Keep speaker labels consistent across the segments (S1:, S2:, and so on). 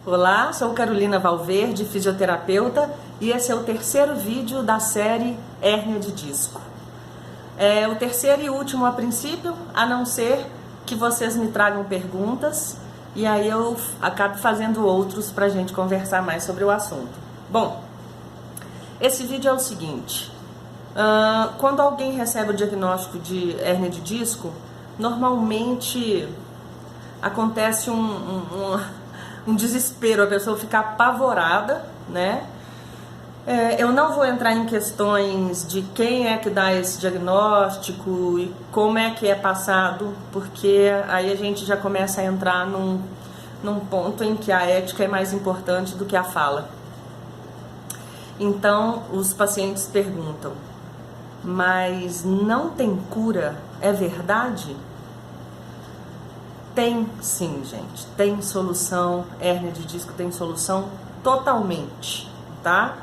S1: Olá, sou Carolina Valverde, fisioterapeuta, e esse é o terceiro vídeo da série Hérnia de Disco. É o terceiro e último a princípio, a não ser que vocês me tragam perguntas, e aí eu acabo fazendo outros para a gente conversar mais sobre o assunto. Bom, esse vídeo é o seguinte: quando alguém recebe o diagnóstico de hérnia de disco, normalmente acontece um desespero, a pessoa fica apavorada, né? Eu não vou entrar em questões de quem é que dá esse diagnóstico e como é que é passado, porque aí a gente já começa a entrar num ponto em que a ética é mais importante do que a fala. Então, os pacientes perguntam: mas não tem cura? É verdade? Tem sim, gente, tem solução. Hérnia de disco tem solução totalmente, tá?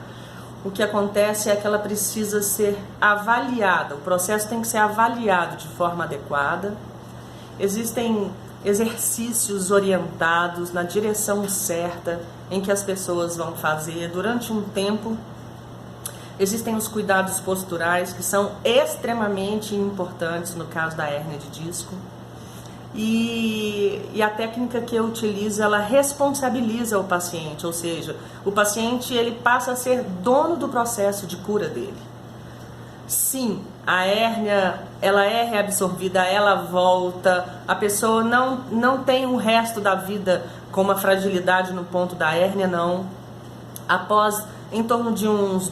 S1: O que acontece é que ela precisa ser avaliada, o processo tem que ser avaliado de forma adequada. Existem exercícios orientados na direção certa em que as pessoas vão fazer durante um tempo. Existem os cuidados posturais que são extremamente importantes no caso da hérnia de disco. E a técnica que eu utilizo, ela responsabiliza o paciente, ou seja, o paciente ele passa a ser dono do processo de cura dele. Sim, a hérnia, ela é reabsorvida, ela volta, a pessoa não tem o resto da vida com uma fragilidade no ponto da hérnia, não. Após em torno de uns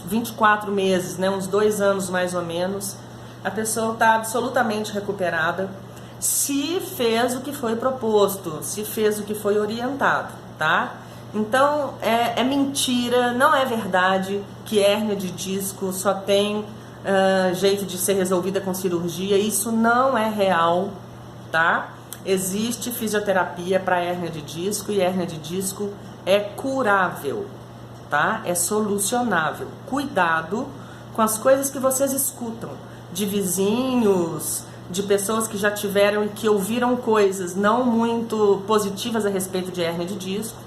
S1: 24 meses, né, uns 2 anos mais ou menos, a pessoa está absolutamente recuperada, se fez o que foi proposto, se fez o que foi orientado, tá? Então, é mentira, não é verdade que hérnia de disco só tem jeito de ser resolvida com cirurgia. Isso não é real, tá? Existe fisioterapia para hérnia de disco e hérnia de disco é curável, tá? É solucionável. Cuidado com as coisas que vocês escutam de vizinhos, de pessoas que já tiveram e que ouviram coisas não muito positivas a respeito de hérnia de disco,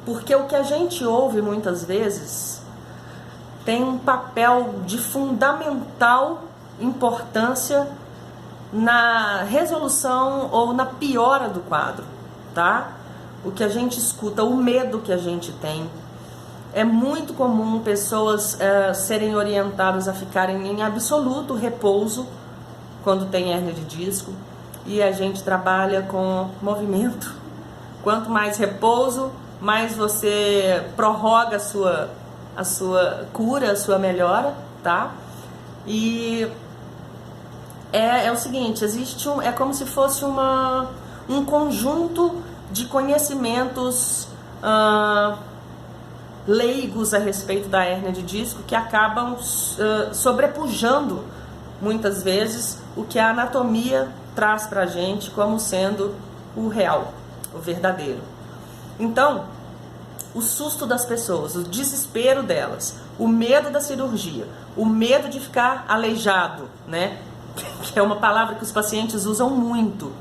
S1: porque o que a gente ouve muitas vezes tem um papel de fundamental importância na resolução ou na piora do quadro, tá? O que a gente escuta, o medo que a gente tem. É muito comum pessoas serem orientadas a ficarem em absoluto repouso quando tem hérnia de disco, e a gente trabalha com movimento. Quanto mais repouso, mais você prorroga a sua cura, a sua melhora, tá? E é o seguinte, é como se fosse um conjunto de conhecimentos leigos a respeito da hérnia de disco que acabam sobrepujando muitas vezes o que a anatomia traz pra gente como sendo o real, o verdadeiro. Então, o susto das pessoas, o desespero delas, o medo da cirurgia, o medo de ficar aleijado, né? Que é uma palavra que os pacientes usam muito.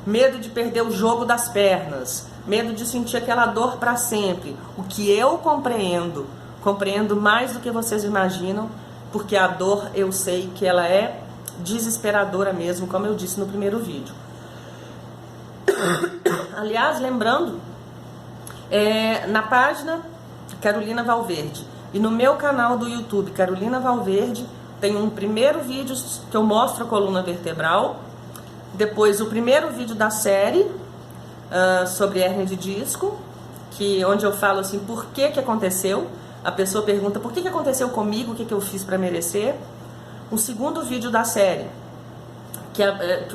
S1: Medo de perder o jogo das pernas, medo de sentir aquela dor para sempre. O que eu compreendo mais do que vocês imaginam, porque a dor eu sei que ela é desesperadora mesmo, como eu disse no primeiro vídeo. Aliás, lembrando, na página Carolina Valverde e no meu canal do YouTube Carolina Valverde tem um primeiro vídeo que eu mostro a coluna vertebral, depois o primeiro vídeo da série sobre hérnia de disco, onde eu falo assim, por que aconteceu. A pessoa pergunta, por que aconteceu comigo, o que eu fiz para merecer. O segundo vídeo da série, que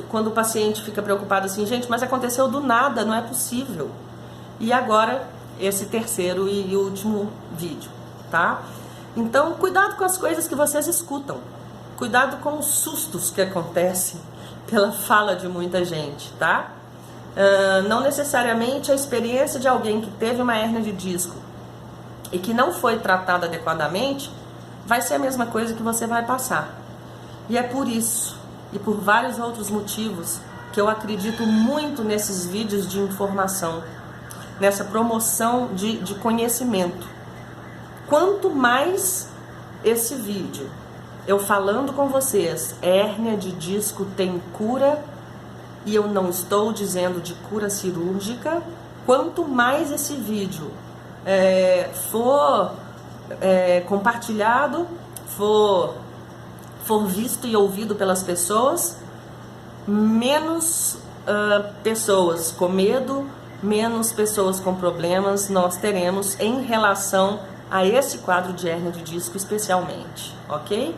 S1: quando o paciente fica preocupado assim, gente, mas aconteceu do nada, não é possível. E agora, esse terceiro e último vídeo, tá? Então, cuidado com as coisas que vocês escutam. Cuidado com os sustos que acontecem pela fala de muita gente, tá? Não necessariamente a experiência de alguém que teve uma hérnia de disco e que não foi tratada adequadamente vai ser a mesma coisa que você vai passar. E é por isso, e por vários outros motivos, que eu acredito muito nesses vídeos de informação, nessa promoção de conhecimento. Quanto mais esse vídeo, eu falando com vocês, hérnia de disco tem cura, e eu não estou dizendo de cura cirúrgica, quanto mais esse vídeo for compartilhado, for visto e ouvido pelas pessoas, menos pessoas com medo, menos pessoas com problemas nós teremos em relação a esse quadro de hérnia de disco especialmente, ok?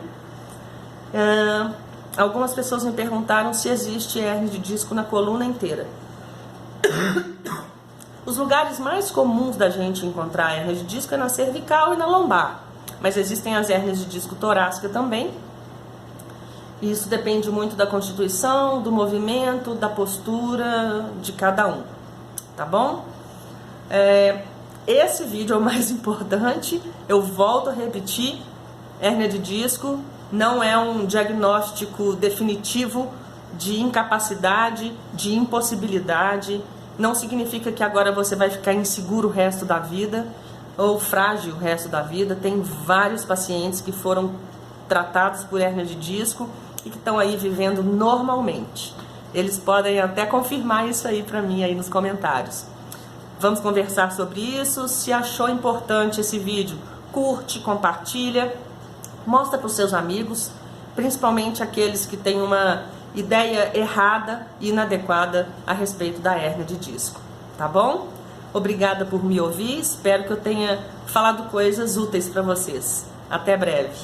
S1: Algumas pessoas me perguntaram se existe hérnia de disco na coluna inteira. Os lugares mais comuns da gente encontrar hérnia de disco é na cervical e na lombar, mas existem as hérnias de disco torácica também. Isso depende muito da constituição, do movimento, da postura de cada um, tá bom? Esse vídeo é o mais importante, eu volto a repetir, hérnia de disco não é um diagnóstico definitivo de incapacidade, de impossibilidade, não significa que agora você vai ficar inseguro o resto da vida, ou frágil o resto da vida. Tem vários pacientes que foram tratados por hérnia de disco e que estão aí vivendo normalmente. Eles podem até confirmar isso aí para mim aí nos comentários. Vamos conversar sobre isso. Se achou importante esse vídeo, curte, compartilha, mostra para os seus amigos, principalmente aqueles que têm uma ideia errada e inadequada a respeito da hérnia de disco, tá bom? Obrigada por me ouvir, espero que eu tenha falado coisas úteis para vocês. Até breve.